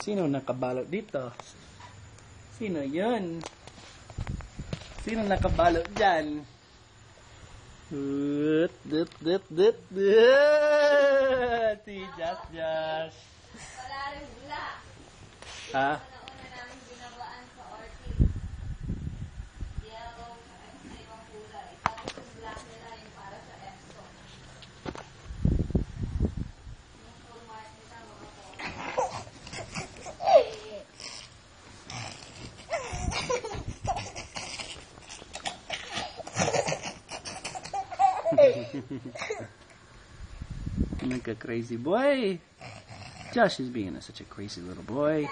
Sino nakabalot dito? Sino yun? Sino nakabalot dyan? Si Josh. Wala rin bula. Ha? Una namin ginawaan sa orchid. Yellow sa ibang kulay. Tapos yung black nila yung para sa Epson. Yung full mark nila mga Like a crazy boy. Josh is being such a crazy little boy.